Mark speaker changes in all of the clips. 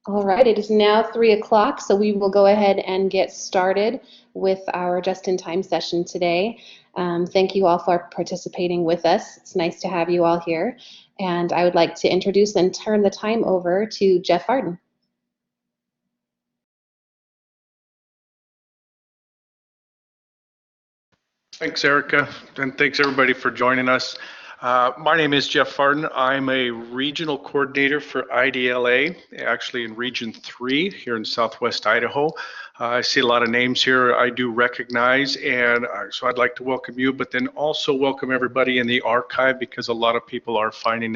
Speaker 1: All right, it is now 3 o'clock, so we will go ahead and get started with our just-in-time session today. Thank you all for participating with us. It's nice to have you all here. And I would like to introduce and turn the time over to Jeff Arden.
Speaker 2: Thanks, Erica, and thanks everybody for joining us. My name is Jeff Farden. I'm a regional coordinator for IDLA, actually in Region 3 here in Southwest Idaho. I see a lot of names here I do recognize, and so I'd like to welcome you, but then also welcome everybody in the archive because a lot of people are finding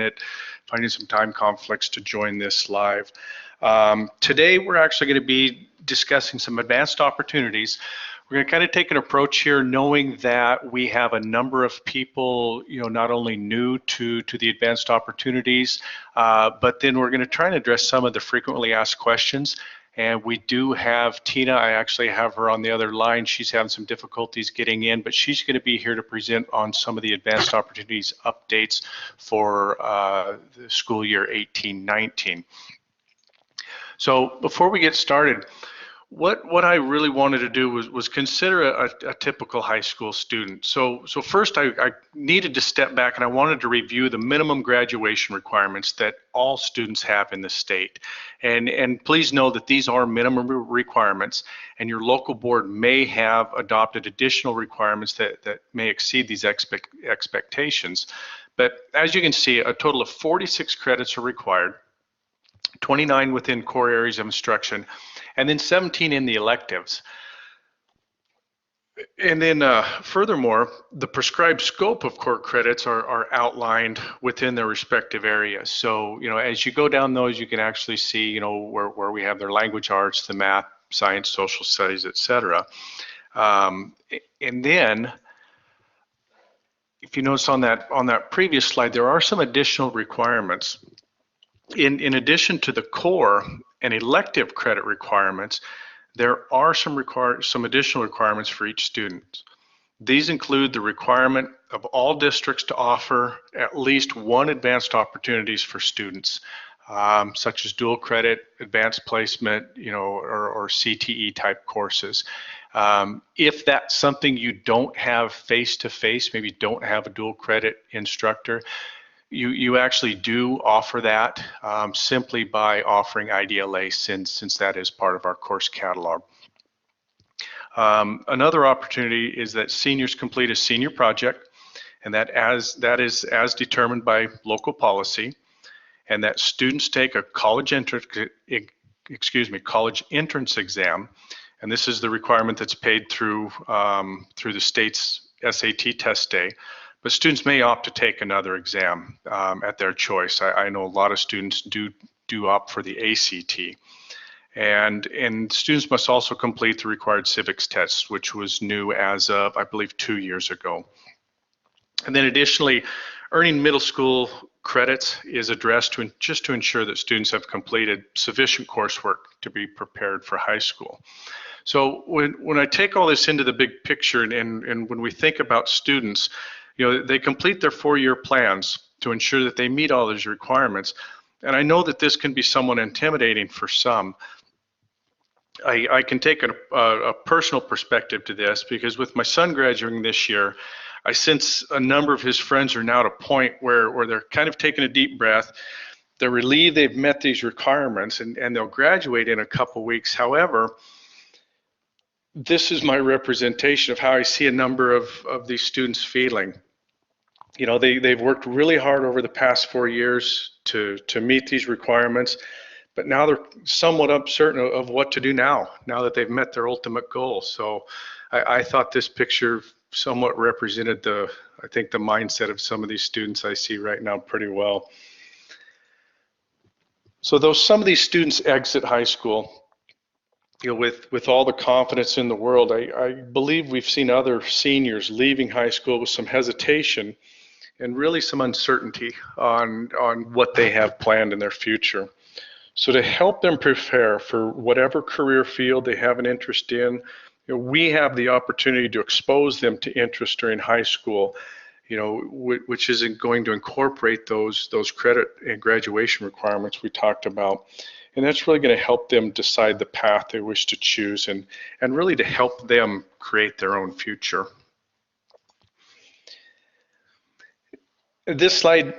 Speaker 2: some time conflicts to join this live. Today we're actually going to be discussing some advanced opportunities. We're going to kind of take an approach here knowing that we have a number of people, not only new to the advanced opportunities, but then we're going to try and address some of the frequently asked questions. And we do have Tina, I actually have her on the other line. She's having some difficulties getting in, but she's going to be here to present on some of the advanced opportunities updates for the school year 18-19. So before we get started, what I really wanted to do was consider a typical high school student. So first I needed to step back and I wanted to review the minimum graduation requirements that all students have in the state. And please know that these are minimum requirements, and your local board may have adopted additional requirements that may exceed these expectations. But as you can see, a total of 46 credits are required, 29 within core areas of instruction, and then 17 in the electives. And then furthermore, the prescribed scope of core credits are outlined within their respective areas. So, as you go down those, you can actually see, where we have their language arts, the math, science, social studies, etc. And then, if you notice on that previous slide, there are some additional requirements. In addition to the core and elective credit requirements, there are some additional requirements for each student. These include the requirement of all districts to offer at least one advanced opportunities for students, such as dual credit, advanced placement, or CTE type courses. If that's something you don't have face-to-face, maybe don't have a dual credit instructor, you actually do offer that simply by offering IDLA since that is part of our course catalog. Another opportunity is that seniors complete a senior project, and that is as determined by local policy, and that students take a college entrance exam, and this is the requirement that's paid through the state's SAT test day. But students may opt to take another exam at their choice. I know a lot of students do opt for the ACT. And students must also complete the required civics test, which was new as of, I believe, 2 years ago. And then additionally, earning middle school credits is addressed just to ensure that students have completed sufficient coursework to be prepared for high school. So when I take all this into the big picture and when we think about students, they complete their 4-year plans to ensure that they meet all those requirements. And I know that this can be somewhat intimidating for some. I can take a personal perspective to this because with my son graduating this year, I sense a number of his friends are now at a point where they're kind of taking a deep breath. They're relieved they've met these requirements and they'll graduate in a couple weeks. However, this is my representation of how I see a number of these students feeling. They've worked really hard over the past 4 years to meet these requirements, but now they're somewhat uncertain of what to do now that they've met their ultimate goal. So I thought this picture somewhat represented I think the mindset of some of these students I see right now pretty well. So though some of these students exit high school, with all the confidence in the world, I believe we've seen other seniors leaving high school with some hesitation and really some uncertainty on what they have planned in their future. So to help them prepare for whatever career field they have an interest in, we have the opportunity to expose them to interest during high school which isn't going to incorporate those credit and graduation requirements we talked about. And that's really going to help them decide the path they wish to choose, and really to help them create their own future. This slide,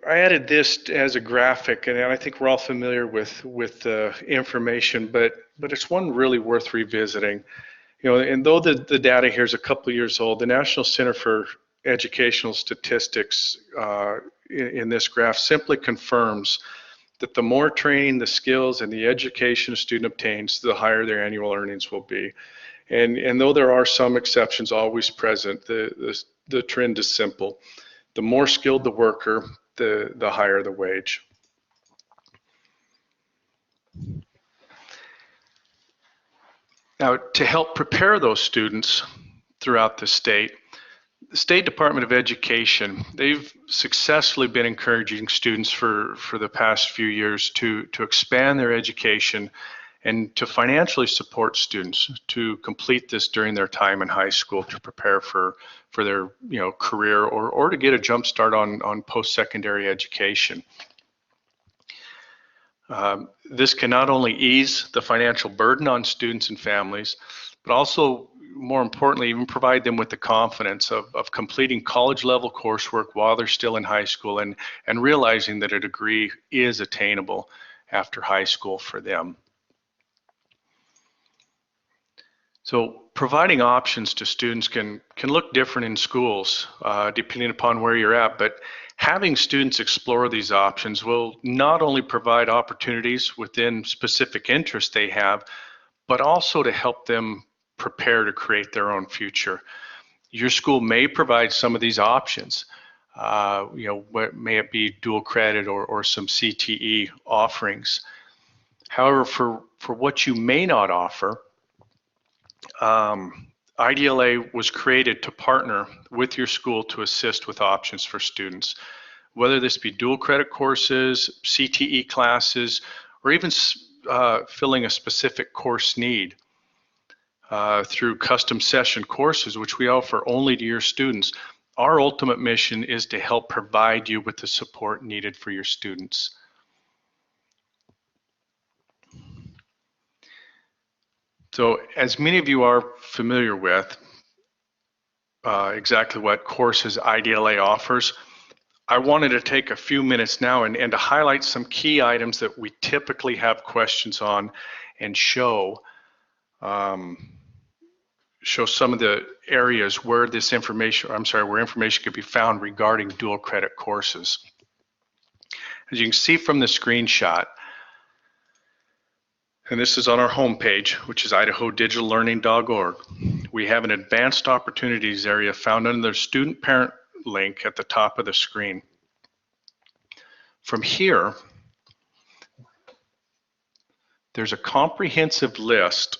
Speaker 2: I added this as a graphic, and I think we're all familiar with the information, but it's one really worth revisiting. And though the data here is a couple of years old, the National Center for Educational Statistics in this graph simply confirms that the more training, the skills, and the education a student obtains, the higher their annual earnings will be. And though there are some exceptions always present, the trend is simple. The more skilled the worker, the higher the wage. Now, to help prepare those students throughout the State Department of Education, they've successfully been encouraging students for the past few years to expand their education and to financially support students to complete this during their time in high school to prepare for their career or to get a jump start on post-secondary education. This can not only ease the financial burden on students and families, but also, more importantly, even provide them with the confidence of completing college-level coursework while they're still in high school and realizing that a degree is attainable after high school for them. So providing options to students can look different in schools depending upon where you're at, but having students explore these options will not only provide opportunities within specific interests they have, but also to help them prepare to create their own future. Your school may provide some of these options. What may it be dual credit or some CTE offerings. However, for what you may not offer, IDLA was created to partner with your school to assist with options for students, whether this be dual credit courses, CTE classes, or even filling a specific course need through custom session courses, which we offer only to your students. Our ultimate mission is to help provide you with the support needed for your students. So as many of you are familiar with exactly what courses IDLA offers, I wanted to take a few minutes now and to highlight some key items that we typically have questions on and show some of the areas where this information, where information could be found regarding dual credit courses. As you can see from the screenshot, and this is on our homepage, which is idahodigi.learning.org. We have an advanced opportunities area found under the student parent link at the top of the screen. From here, there's a comprehensive list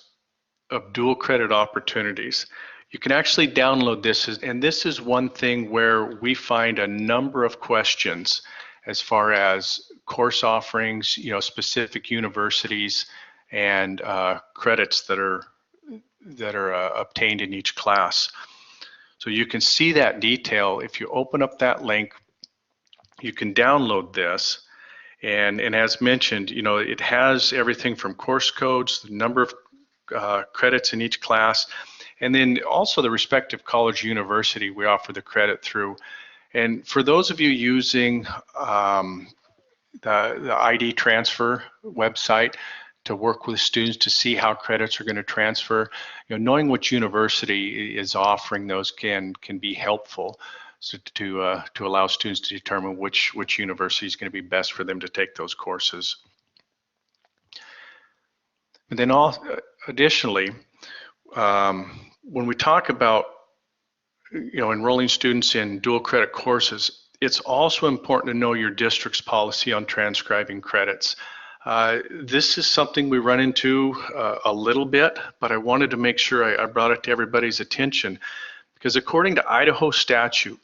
Speaker 2: of dual credit opportunities. You can actually download this, and this is one thing where we find a number of questions as far as course offerings, specific universities, and credits that are obtained in each class. So you can see that detail. If you open up that link, you can download this, and as mentioned, it has everything from course codes, the number of credits in each class, and then also the respective college university we offer the credit through. And for those of you using the ID transfer website to work with students to see how credits are going to transfer, knowing which university is offering those can be helpful, so to allow students to determine which university is going to be best for them to take those courses. And then additionally, when we talk about enrolling students in dual credit courses, it's also important to know your district's policy on transcribing credits. This is something we run into a little bit, but I wanted to make sure I brought it to everybody's attention, because according to Idaho statute,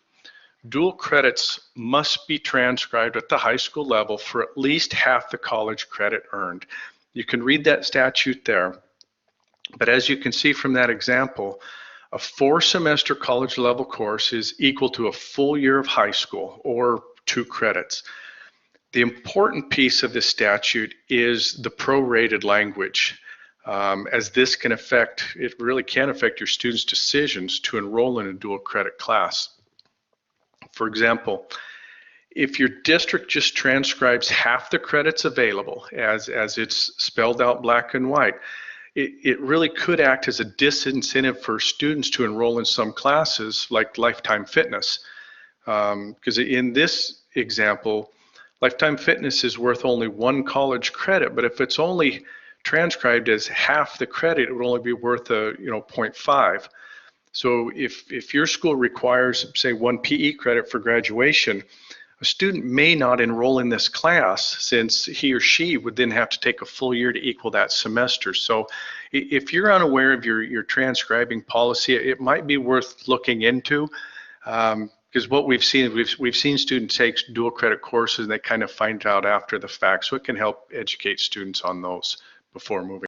Speaker 2: dual credits must be transcribed at the high school level for at least half the college credit earned. You can read that statute there, but as you can see from that example, A 4-semester college level course is equal to a full year of high school, or 2 credits. The important piece of this statute is the prorated language, as this can affect, it really can affect your students' decisions to enroll in a dual credit class. For example, if your district just transcribes half the credits available as it's spelled out black and white, it really could act as a disincentive for students to enroll in some classes like Lifetime Fitness. Because in this example, Lifetime Fitness is worth only 1 college credit, but if it's only transcribed as half the credit, it would only be worth a 0.5. So if your school requires, say, 1 PE credit for graduation, a student may not enroll in this class since he or she would then have to take a full year to equal that semester. So if you're unaware of your transcribing policy, it might be worth looking into, because what we've seen students take dual credit courses and they kind of find out after the fact. So it can help educate students on those before moving.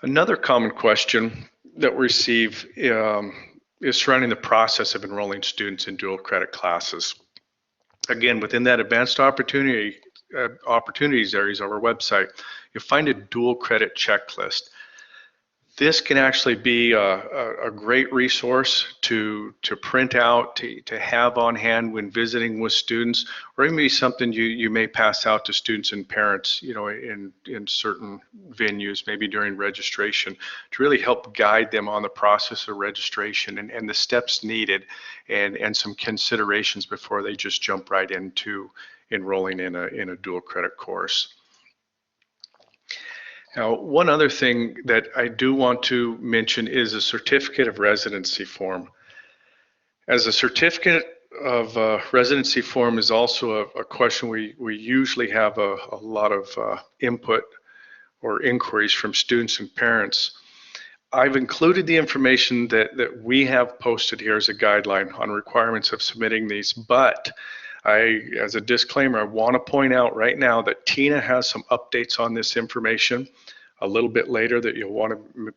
Speaker 2: Another common question that we receive is surrounding the process of enrolling students in dual credit classes. Again, within that advanced opportunities areas of our website, you'll find a dual credit checklist. This can actually be a great resource to print out, to have on hand when visiting with students, or even be something you may pass out to students and parents, in certain venues, maybe during registration, to really help guide them on the process of registration and the steps needed, and some considerations before they just jump right into enrolling in a dual credit course. Now, one other thing that I do want to mention is a certificate of residency form. As a certificate of residency form is also a question we usually have a lot of input or inquiries from students and parents. I've included the information that we have posted here as a guideline on requirements of submitting these, but as a disclaimer, I want to point out right now that Tina has some updates on this information a little bit later that you'll want to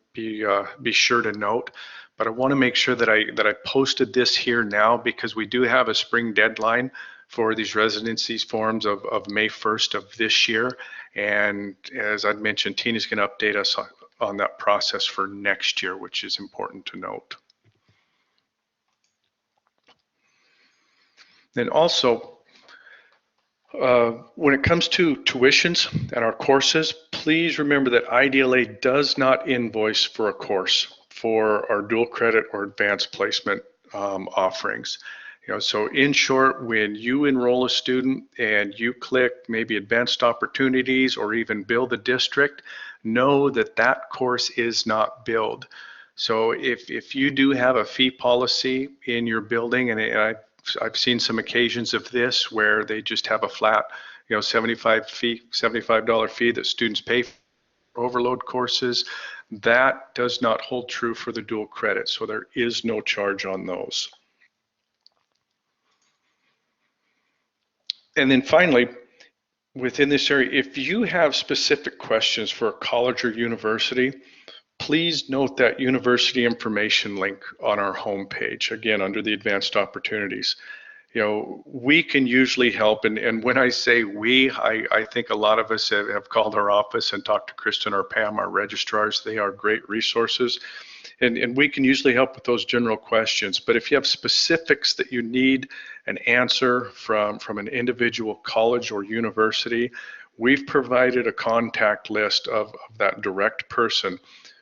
Speaker 2: be sure to note. But I want to make sure that I posted this here now, because we do have a spring deadline for these residency forms of May 1st of this year. And as I'd mentioned, Tina's going to update us on that process for next year, which is important to note. And also, when it comes to tuitions and our courses, please remember that IDLA does not invoice for a course for our dual credit or advanced placement offerings. So in short, when you enroll a student and you click maybe advanced opportunities or even bill the district, know that that course is not billed. So if you do have a fee policy in your building, and I've seen some occasions of this where they just have a flat, $75 fee that students pay for overload courses, that does not hold true for the dual credit. So there is no charge on those. And then finally, within this area, if you have specific questions for a college or university, please note that university information link on our homepage, again, under the advanced opportunities. We can usually help, and when I say we, I think a lot of us have called our office and talked to Kristen or Pam, our registrars. They are great resources, and we can usually help with those general questions. But if you have specifics that you need an answer from an individual college or university, we've provided a contact list of that direct person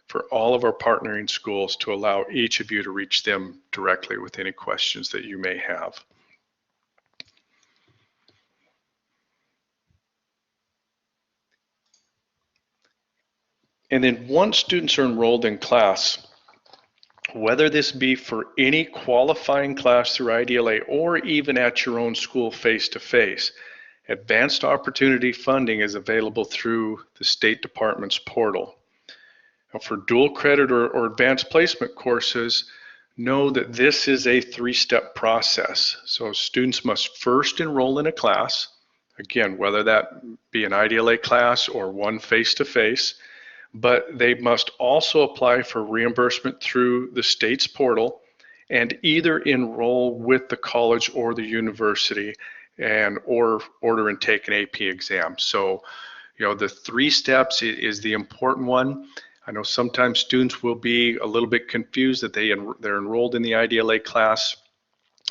Speaker 2: for all of our partnering schools to allow each of you to reach them directly with any questions that you may have. And then once students are enrolled in class, whether this be for any qualifying class through IDLA or even at your own school face-to-face, advanced opportunity funding is available through the State Department's portal. Now, for dual credit or advanced placement courses, know that this is a 3-step process. So students must first enroll in a class, Again, whether that be an IDLA class or one face-to-face, but they must also apply for reimbursement through the state's portal and either enroll with the college or the university and or order and take an AP exam. So, the 3 steps is the important one. I know sometimes students will be a little bit confused that they're enrolled in the IDLA class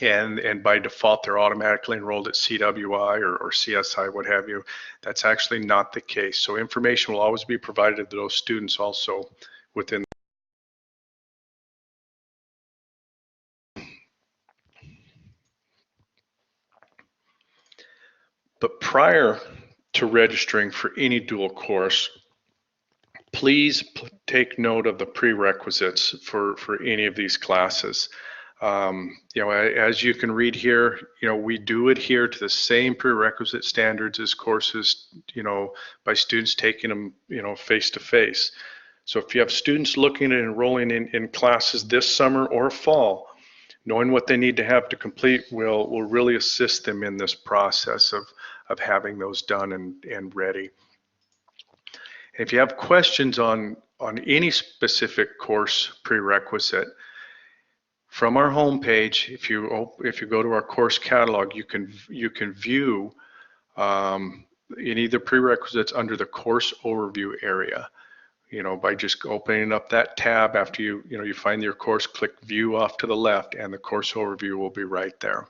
Speaker 2: and by default they're automatically enrolled at CWI or CSI, what have you. That's actually not the case. So information will always be provided to those students also within. But prior to registering for any dual course, please take note of the prerequisites for any of these classes. As you can read here, we do adhere to the same prerequisite standards as courses, by students taking them, face to face. So if you have students looking at enrolling in classes this summer or fall, knowing what they need to have to complete will really assist them in this process of having those done and ready. If you have questions on any specific course prerequisite, from our homepage, if you go to our course catalog, you can view any of the prerequisites under the course overview area. By just opening up that tab after you find your course, click view off to the left, and the course overview will be right there.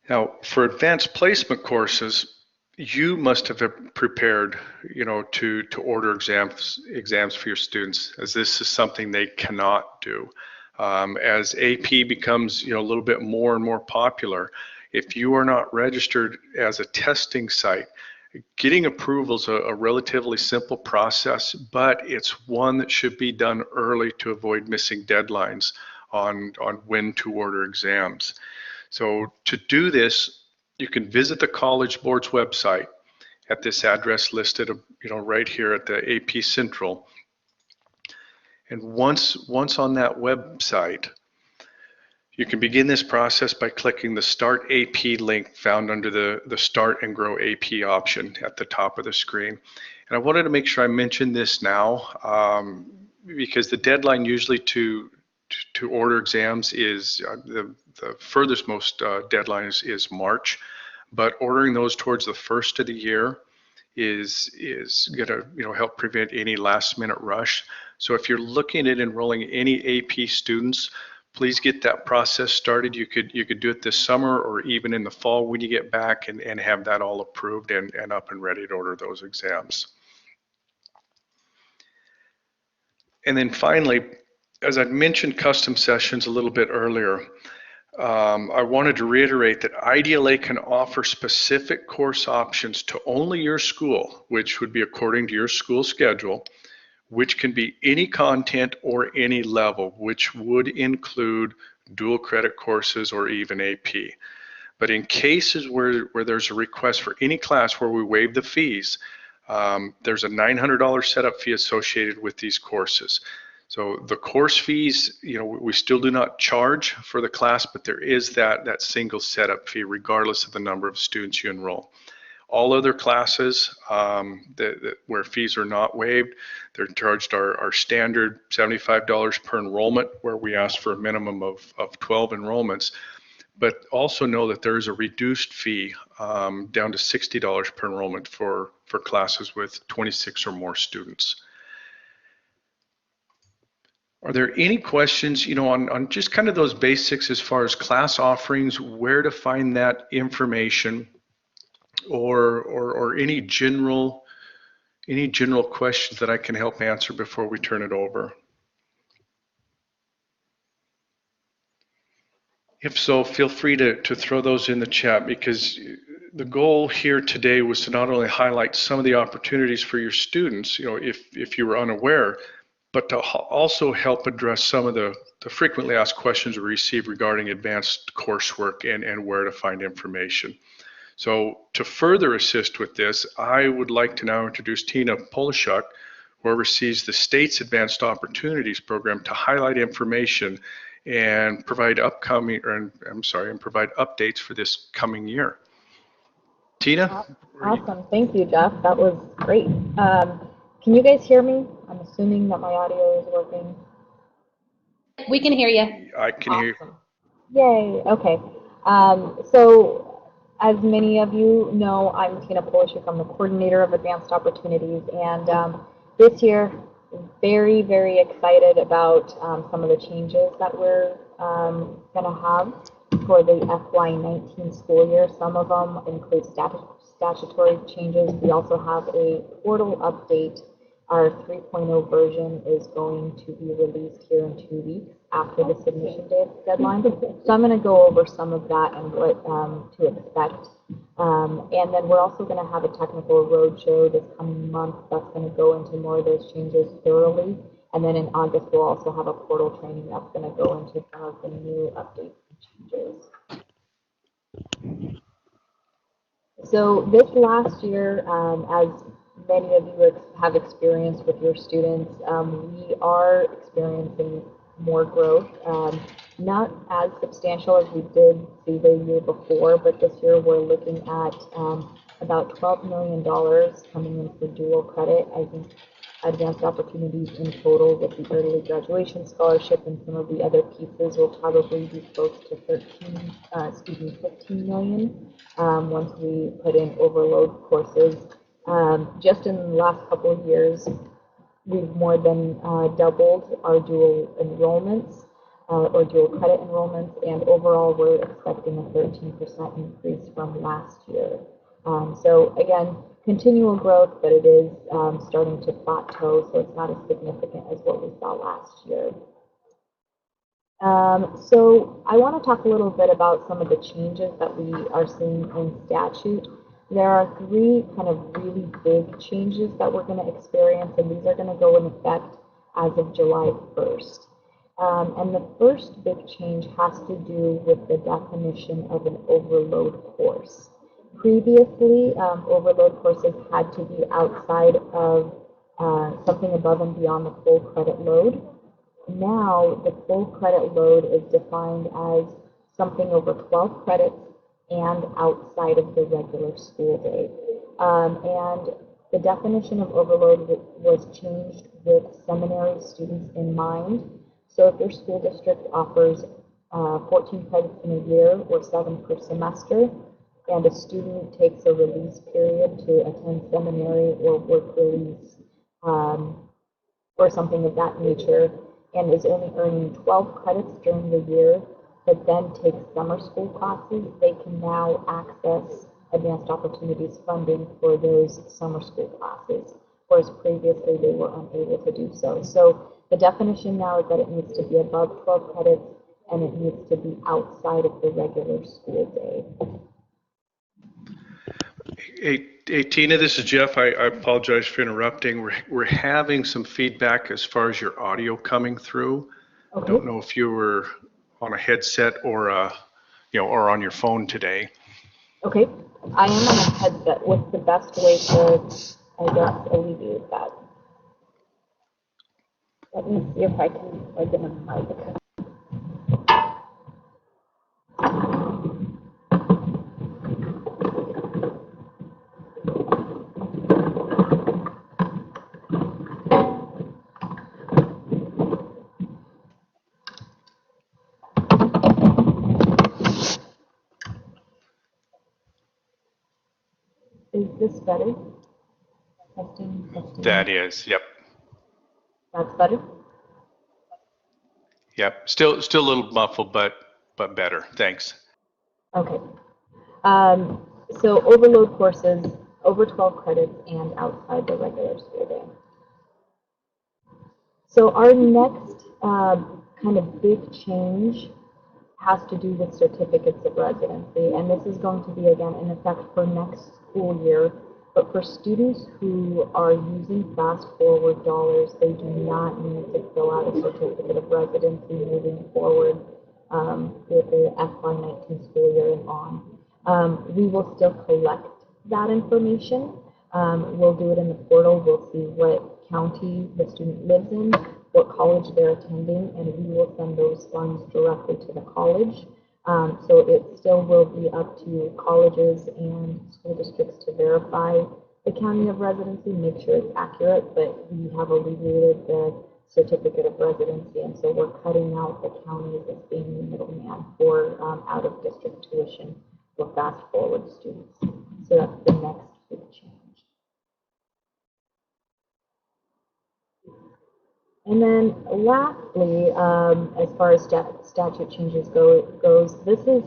Speaker 2: Now, for advanced placement courses, you must have prepared, to order exams for your students, as this is something they cannot do. As AP becomes, a little bit more and more popular, if you are not registered as a testing site, getting approval is a relatively simple process, but it's one that should be done early to avoid missing deadlines on when to order exams. So to do this, you can visit the College Board's website at this address listed, right here at the AP Central. And once on that website, you can begin this process by clicking the Start AP link found under the Start and Grow AP option at the top of the screen. And I wanted to make sure I mention this now because the deadline usually to order exams is the furthest most deadline is March, but ordering those towards the first of the year is going to help prevent any last minute rush. So if you're looking at enrolling any AP students, please get that process started. You could do it this summer or even in the fall when you get back and have that all approved and up and ready to order those exams. And then finally, as I mentioned custom sessions a little bit earlier, I wanted to reiterate that IDLA can offer specific course options to only your school, which would be according to your school schedule, which can be any content or any level, which would include dual credit courses or even AP. But in cases where there's a request for any class where we waive the fees, there's a $900 setup fee associated with these courses. So the course fees, we still do not charge for the class, but there is that single setup fee regardless of the number of students you enroll. All other classes where fees are not waived, they're charged our standard $75 per enrollment, where we ask for a minimum of 12 enrollments. But also know that there is a reduced fee down to $60 per enrollment for classes with 26 or more students. Are there any questions, on just kind of those basics as far as class offerings, where to find that information, or any general questions that I can help answer before we turn it over? If so, feel free to throw those in the chat, because the goal here today was to not only highlight some of the opportunities for your students, if you were unaware, but to also help address some of the frequently asked questions we receive regarding advanced coursework and where to find information. So to further assist with this, I would like to now introduce Tina Polishuk, who oversees the state's Advanced Opportunities Program, to highlight information and provide provide updates for this coming year. Tina?
Speaker 3: Awesome. Thank you, Jeff. That was great. Can you guys hear me? I'm assuming that my audio is working.
Speaker 1: We can hear you.
Speaker 2: I can hear you.
Speaker 3: Awesome. Yay. Okay. So as many of you know, I'm Tina Polishuk. I'm the coordinator of Advanced Opportunities. And this year, very, very excited about some of the changes that we're going to have for the FY19 school year. Some of them include statutory changes. We also have a portal update. Our 3.0 version is going to be released here in 2 weeks after the submission deadline. So I'm going to go over some of that and what to expect. And then we're also going to have a technical roadshow this coming month that's going to go into more of those changes thoroughly. And then in August, we'll also have a portal training that's going to go into some of the new updates and changes. So this last year, as many of you have experienced with your students, we are experiencing more growth. Not as substantial as we did see the year before, but this year we're looking at about $12 million coming in for dual credit. I think Advanced Opportunities in total with the early graduation scholarship and some of the other pieces will probably be close to 15 million once we put in overload courses. Just in the last couple of years, we've more than doubled our dual enrollments or dual credit enrollments, and overall we're expecting a 13% increase from last year. So again, continual growth, but it is starting to plateau, so it's not as significant as what we saw last year. So I want to talk a little bit about some of the changes that we are seeing in statute. There are 3 kind of really big changes that we're going to experience, and these are going to go in effect as of July 1st. And the first big change has to do with the definition of an overload course. Previously, overload courses had to be outside of something above and beyond the full credit load. Now, the full credit load is defined as something over 12 credits and outside of the regular school day. And the definition of overload was changed with seminary students in mind. So if your school district offers 14 credits in a year or 7 per semester, and a student takes a release period to attend seminary or work release or something of that nature, and is only earning 12 credits during the year, but then takes summer school classes, they can now access Advanced Opportunities funding for those summer school classes, whereas previously they were unable to do so. So the definition now is that it needs to be above 12 credits and it needs to be outside of the regular school day.
Speaker 2: Hey, Tina, this is Jeff. I apologize for interrupting. We're having some feedback as far as your audio coming through.
Speaker 3: Okay.
Speaker 2: I don't know if you were on a headset or or on your phone today.
Speaker 3: Okay, I am on a headset. What's the best way to, I guess, alleviate that? Let me see if I can plug in a mic. Is this better? Testing, testing.
Speaker 2: That is, yep.
Speaker 3: That's better?
Speaker 2: Yep. Still a little muffled, but better. Thanks.
Speaker 3: Okay. So overload courses, over 12 credits and outside the regular school day. So our next kind of big change has to do with certificates of residency, and this is going to be again in effect for next school year. But for students who are using fast forward dollars, they do not need to fill out a certificate of residency moving forward with the FY19 school year and on. We will still collect that information. We'll do it in the portal. We'll see what county the student lives in, what college they're attending, and we will send those funds directly to the college. So it still will be up to colleges and school districts to verify the county of residency, make sure it's accurate, but we have alleviated the certificate of residency, and so we're cutting out the counties as being the middleman for out-of-district tuition for fast-forward students. So that's the next big change. And then lastly, as far as statute changes goes, this is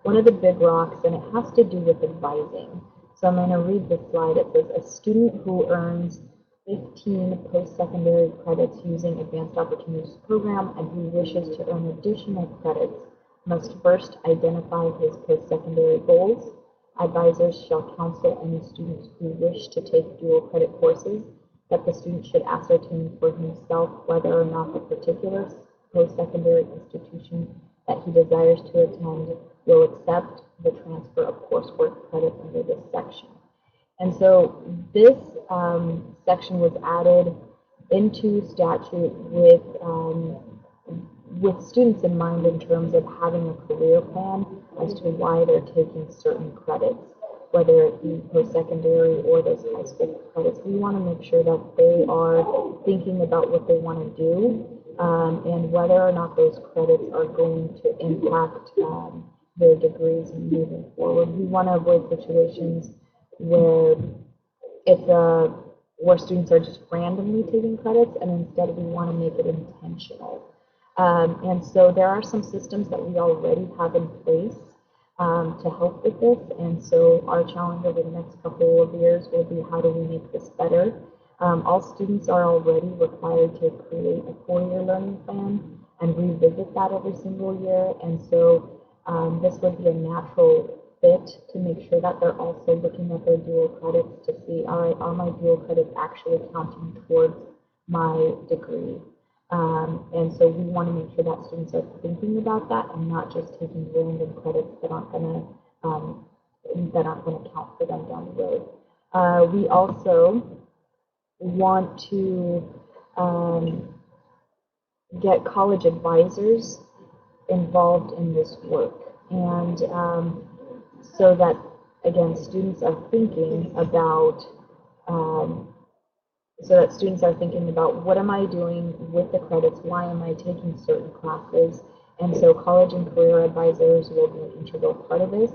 Speaker 3: one of the big rocks, and it has to do with advising. So I'm going to read this slide. It says, a student who earns 15 post-secondary credits using Advanced Opportunities Program and who wishes to earn additional credits must first identify his post-secondary goals. Advisors shall counsel any students who wish to take dual credit courses that the student should ascertain for himself whether or not the particular post-secondary institution that he desires to attend will accept the transfer of coursework credits under this section. And so this section was added into statute with students in mind in terms of having a career plan as to why they're taking certain credits, whether it be post-secondary or those high school credits. We want to make sure that they are thinking about what they want to do and whether or not those credits are going to impact their degrees moving forward. We want to avoid situations where where students are just randomly taking credits, and instead we want to make it intentional. And so there are some systems that we already have in place to help with this, and so our challenge over the next couple of years will be how do we make this better. All students are already required to create a 4-year learning plan and revisit that every single year, and so this would be a natural fit to make sure that they're also looking at their dual credits to see, all right, are my dual credits actually counting towards my degree? And so we want to make sure that students are thinking about that and not just taking random credits that aren't going to count for them down the road. We also want to get college advisors involved in this work, and so that, again, students are thinking about what am I doing with the credits, why am I taking certain classes, and so college and career advisors will be an integral part of this.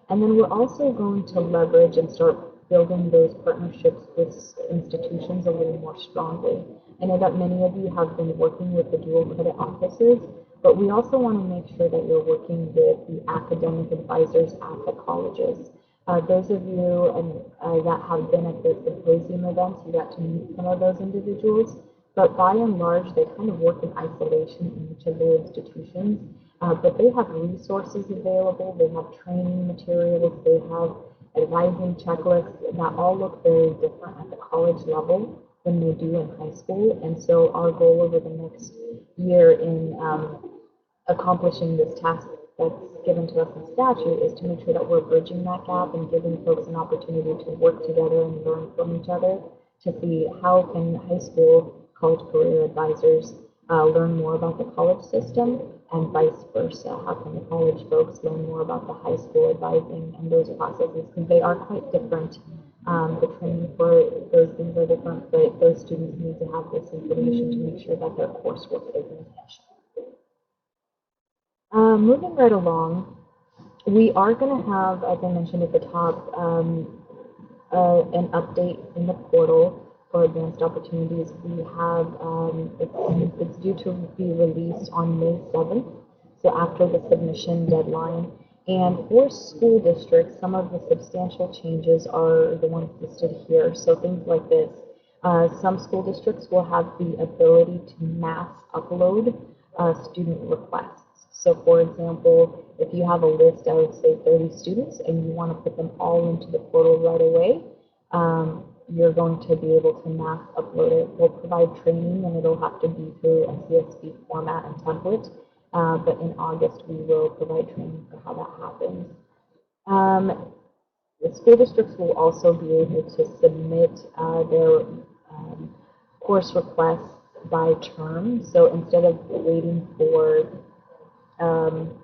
Speaker 3: And then we're also going to leverage and start building those partnerships with institutions a little more strongly. I know that many of you have been working with the dual credit offices, but we also want to make sure that you're working with the academic advisors at the colleges. Those of you that have been at the symposium events, you got to meet some of those individuals, but by and large, they kind of work in isolation in each of their institutions, but they have resources available, they have training materials, they have advising checklists that all look very different at the college level than they do in high school, and so our goal over the next year in accomplishing this task that's given to us in statute is to make sure that we're bridging that gap and giving folks an opportunity to work together and learn from each other to see how can high school college career advisors learn more about the college system and vice versa. How can the college folks learn more about the high school advising and those processes, because they are quite different. The training for those things are different, but those students need to have this information to make sure that their coursework is intentional. Moving right along, we are going to have, as I mentioned at the top, an update in the portal for advanced opportunities. We have, it's due to be released on May 7th, so after the submission deadline. And for school districts, some of the substantial changes are the ones listed here. So things like this. Some school districts will have the ability to mass upload student requests. So for example, if you have a list of, say, 30 students and you want to put them all into the portal right away, you're going to be able to mass upload it. We'll provide training, and it'll have to be through a CSV format and template. But in August, we will provide training for how that happens. The school districts will also be able to submit their course requests by term. So instead of waiting for, so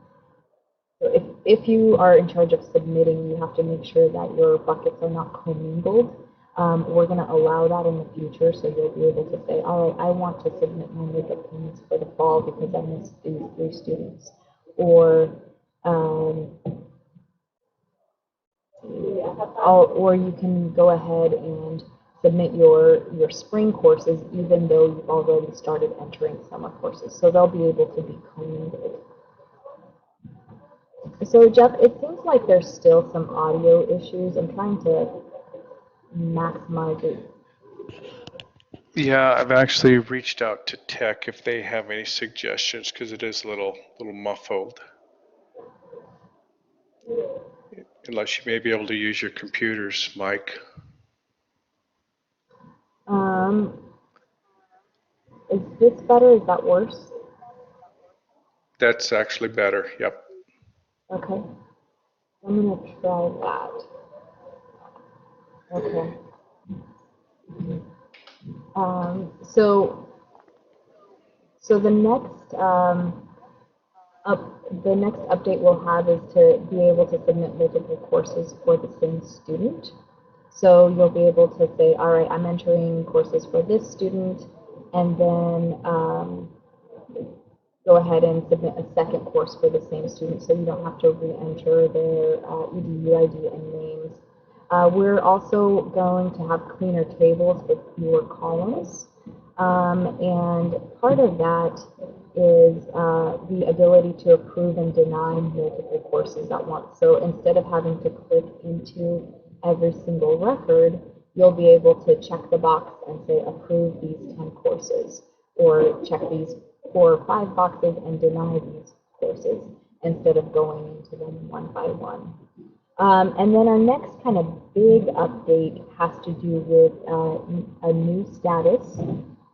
Speaker 3: if you are in charge of submitting, you have to make sure that your buckets are not commingled. We're going to allow that in the future, so you'll be able to say, all right, I want to submit my makeup payments for the fall because I missed these 3 students. Or or you can go ahead and submit your spring courses even though you've already started entering summer courses. So they'll be able to be commingled. So Jeff, it seems like there's still some audio issues. I'm trying to maximize it.
Speaker 2: Yeah, I've actually reached out to tech if they have any suggestions because it is a little muffled. Unless you may be able to use your computer's mic.
Speaker 3: Is this better? Is that worse?
Speaker 2: That's actually better. Yep.
Speaker 3: Okay. I'm going to try that. Okay. So the next the next update we'll have is to be able to submit multiple courses for the same student. So you'll be able to say, all right, I'm entering courses for this student, and then go ahead and submit a second course for the same student, so you don't have to re-enter their EDU ID and names. We're also going to have cleaner tables with fewer columns. And part of that is the ability to approve and deny multiple courses at once. So instead of having to click into every single record, you'll be able to check the box and say approve these 10 courses, or check these 4 or 5 boxes and deny these courses instead of going into them one by one. And then our next kind of big update has to do with a new status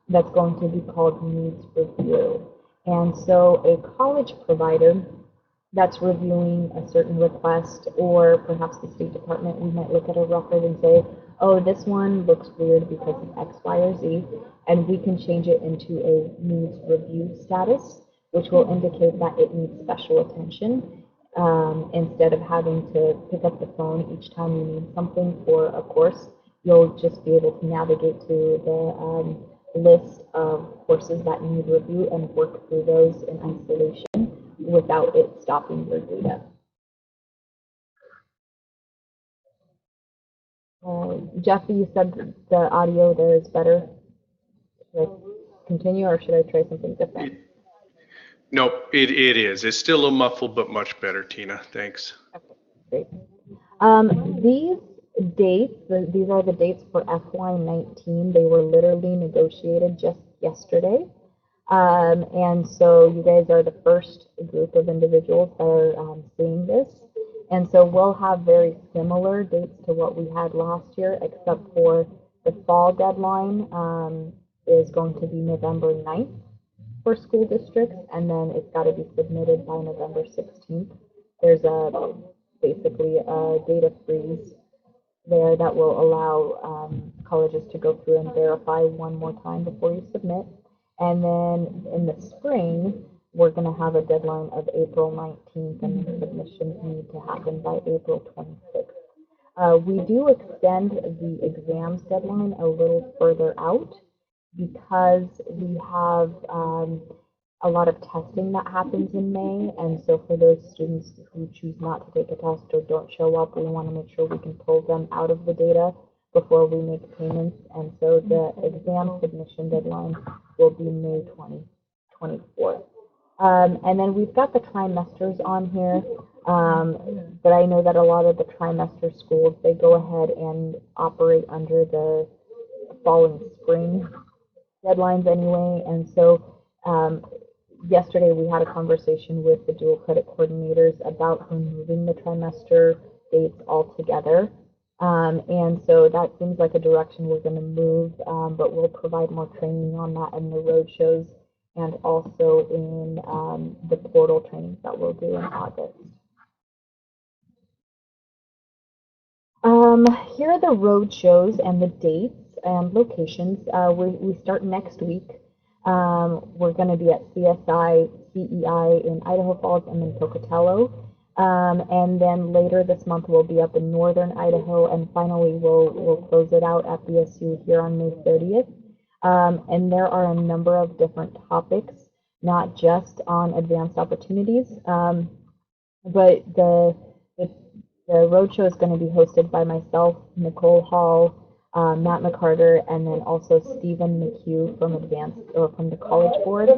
Speaker 3: that's going to be called needs review. And so a college provider that's reviewing a certain request, or perhaps the State Department, we might look at a record and say, oh, this one looks weird because of X, Y, or Z, and we can change it into a needs review status, which will indicate that it needs special attention. Instead of having to pick up the phone each time you need something for a course, you'll just be able to navigate to the list of courses that need review and work through those in isolation without it stopping your data. Jeffy, you said the audio there is better. Should I continue, or should I try something different?
Speaker 2: Nope, it is. It's still a little muffled, but much better, Tina. Thanks.
Speaker 3: Okay, great. These dates, these are the dates for FY19. They were literally negotiated just yesterday. And so you guys are the first group of individuals that are seeing this. And so we'll have very similar dates to what we had last year, except for the fall deadline is going to be November 9th for school districts, and then it's got to be submitted by November 16th. There's basically a data freeze there that will allow colleges to go through and verify one more time before you submit. And then in the spring, we're going to have a deadline of April 19th, and the submissions need to happen by April 26th. We do extend the exams deadline a little further out because we have a lot of testing that happens in May, and so for those students who choose not to take a test or don't show up, we want to make sure we can pull them out of the data before we make payments, and so the exam submission deadline will be May 2024. And then we've got the trimesters on here, but I know that a lot of the trimester schools, they go ahead and operate under the fall and spring deadlines anyway, and so yesterday we had a conversation with the dual credit coordinators about removing the trimester dates altogether. And so that seems like a direction we're going to move, but we'll provide more training on that in the road shows and also in the portal trainings that we'll do in August. Here are the road shows and the dates and locations. We start next week. We're going to be at CSI, CEI in Idaho Falls and then Pocatello. And then later this month we'll be up in northern Idaho, and finally we'll close it out at BSU here on May 30th. And there are a number of different topics, not just on advanced opportunities, but the roadshow is going to be hosted by myself, Nicole Hall, Matt McCarter, and then also Stephen McHugh from from the College Board.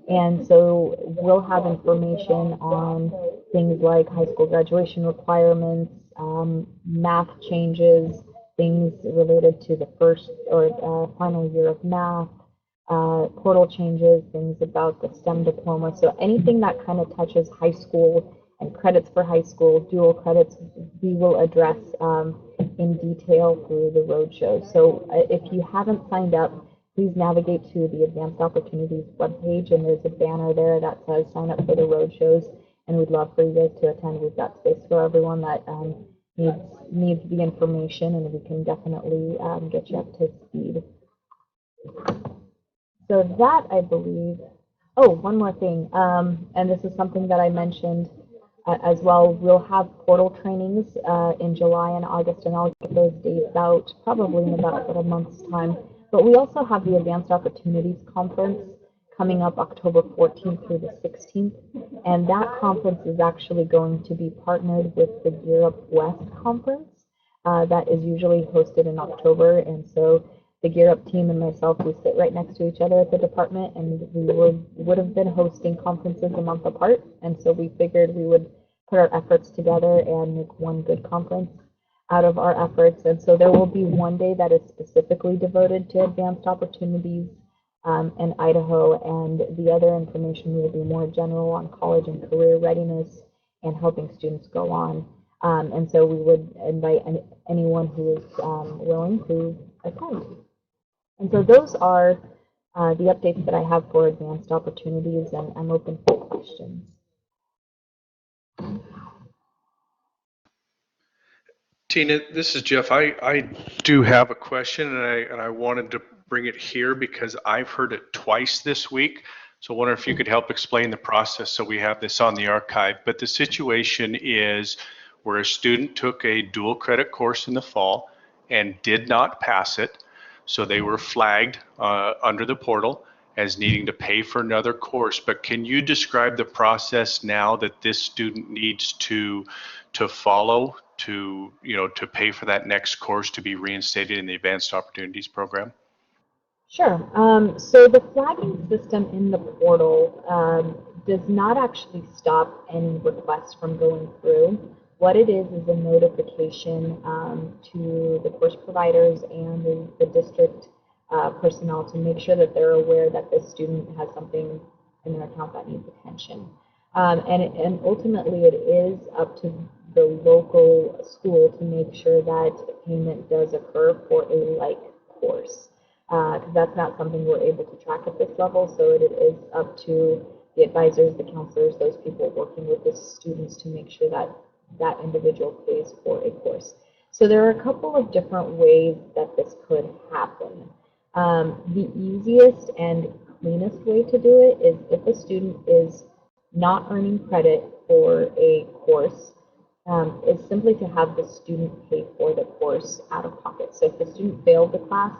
Speaker 3: And so we'll have information on things like high school graduation requirements, math changes, things related to the first or final year of math, portal changes, things about the STEM diploma. So anything that kind of touches high school and credits for high school, dual credits, we will address in detail through the roadshow. So if you haven't signed up, please navigate to the Advanced Opportunities webpage, and there's a banner there that says sign up for the roadshows, and we'd love for you guys to attend. We've got space for everyone that needs the information, and we can definitely get you up to speed. So that, I believe, oh, one more thing, and this is something that I mentioned as well. We'll have portal trainings in July and August, and I'll get those dates out probably in about a month's time. But we also have the Advanced Opportunities Conference coming up October 14th through the 16th, and that conference is actually going to be partnered with the Gear Up West Conference that is usually hosted in October. And so the Gear Up team and myself, we sit right next to each other at the department, and we would have been hosting conferences a month apart, and so we figured we would put our efforts together and make one good conference out of our efforts. And so there will be one day that is specifically devoted to advanced opportunities in Idaho, and the other information will be more general on college and career readiness and helping students go on. And so we would invite anyone who is willing to attend. And so those are the updates that I have for advanced opportunities, and I'm open for questions.
Speaker 2: Tina, this is Jeff. I do have a question, and I wanted to bring it here because I've heard it twice this week. So I wonder if you could help explain the process so we have this on the archive. But the situation is where a student took a dual credit course in the fall and did not pass it. So they were flagged under the portal as needing to pay for another course. But can you describe the process now that this student needs to follow to pay for that next course to be reinstated in the Advanced Opportunities Program?
Speaker 3: Sure. So the flagging system in the portal does not actually stop any requests from going through. What it is a notification to the course providers and the district personnel to make sure that they're aware that this student has something in their account that needs attention. And ultimately it is up to the local school to make sure that payment does occur for a like course. Because that's not something we're able to track at this level, so it is up to the advisors, the counselors, those people working with the students to make sure that that individual pays for a course. So there are a couple of different ways that this could happen. The easiest and cleanest way to do it is if a student is not earning credit for a course, is simply to have the student pay for the course out of pocket. So if the student failed the class,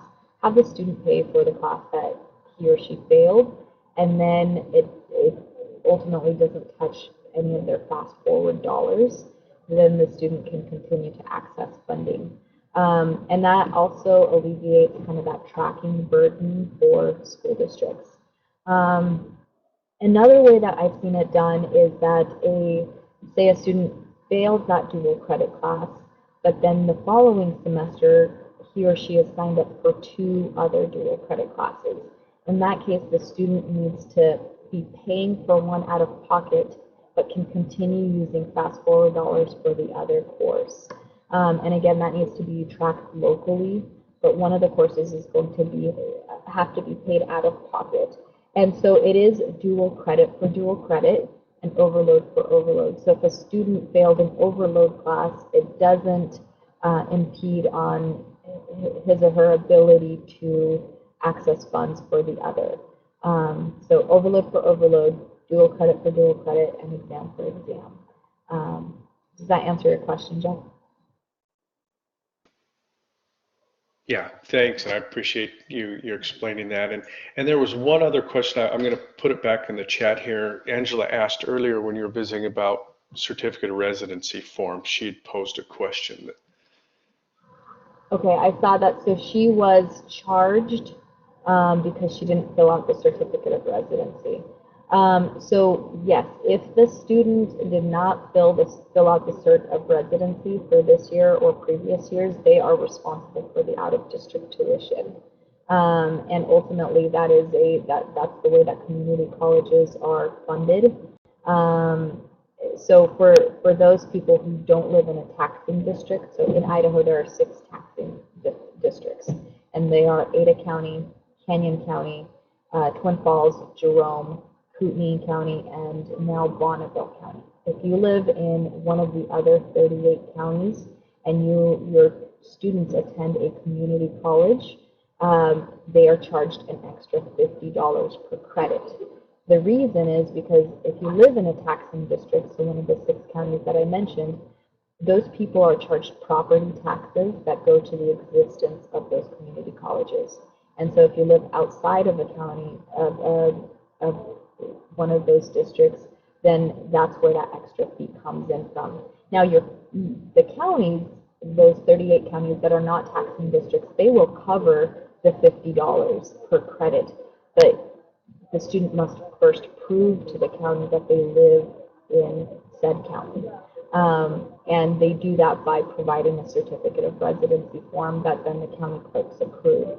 Speaker 3: have the student pay for the class that he or she failed, and then it ultimately doesn't touch any of their fast forward dollars. Then the student can continue to access funding. And that also alleviates kind of that tracking burden for school districts. Another way that I've seen it done is that say a student failed that dual credit class, but then the following semester he or she has signed up for 2 other dual credit classes. In that case, the student needs to be paying for one out of pocket, but can continue using fast forward dollars for the other course. And again, that needs to be tracked locally, but one of the courses is going to have to be paid out of pocket. And so it is dual credit for dual credit and overload for overload. So if a student failed an overload class, it doesn't impede on his or her ability to access funds for the other. So overload for overload, dual credit for dual credit, and exam for exam. Does that answer your question, Jeff?
Speaker 2: Yeah, thanks, and I appreciate you explaining that. And there was one other question. I'm going to put it back in the chat here. Angela asked earlier when you were visiting about certificate of residency form. She'd posed a question.
Speaker 3: Okay, I saw that. So she was charged because she didn't fill out the certificate of residency. So yes, if the student did not fill out the cert of residency for this year or previous years, they are responsible for the out-of-district tuition. And ultimately, that's the way that community colleges are funded. So for those people who don't live in a taxing district, so in Idaho there are 6 taxing districts, and they are Ada County, Canyon County, Twin Falls, Jerome, Kootenai County, and now Bonneville County. If you live in one of the other 38 counties and your students attend a community college, they are charged an extra $50 per credit. The reason is because if you live in a taxing district, so one of the 6 counties that I mentioned, those people are charged property taxes that go to the existence of those community colleges. And so if you live outside of a county, of one of those districts, then that's where that extra fee comes in from. Now, the counties, those 38 counties that are not taxing districts, they will cover the $50 per credit, but the student must first prove to the county that they live in said county. And they do that by providing a certificate of residency form that then the county clerks approve.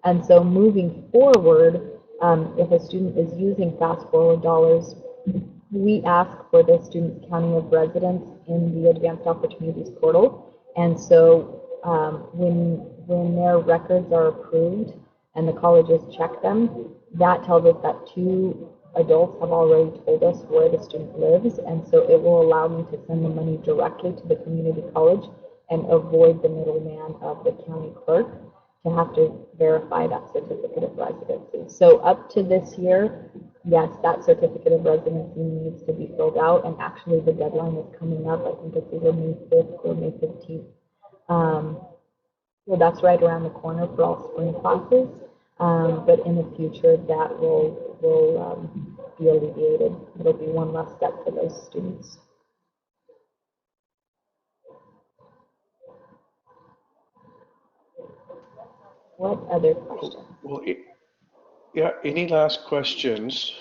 Speaker 3: And so moving forward, if a student is using Fast Forward dollars, we ask for the student's county of residence in the Advanced Opportunities portal. And so when their records are approved and the colleges check them, that tells us that 2 adults have already told us where the student lives, and so it will allow me to send the money directly to the community college and avoid the middleman of the county clerk to have to verify that certificate of residency. So up to this year, yes, that certificate of residency needs to be filled out, and actually the deadline is coming up. I think it's either May 5th or May 15th. So that's right around the corner for all spring classes. But in the future, that will be alleviated. It'll be one less step for those students. What other questions?
Speaker 2: Well, yeah, any last questions?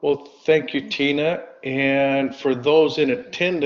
Speaker 2: Well, thank you, Tina. And for those in attendance,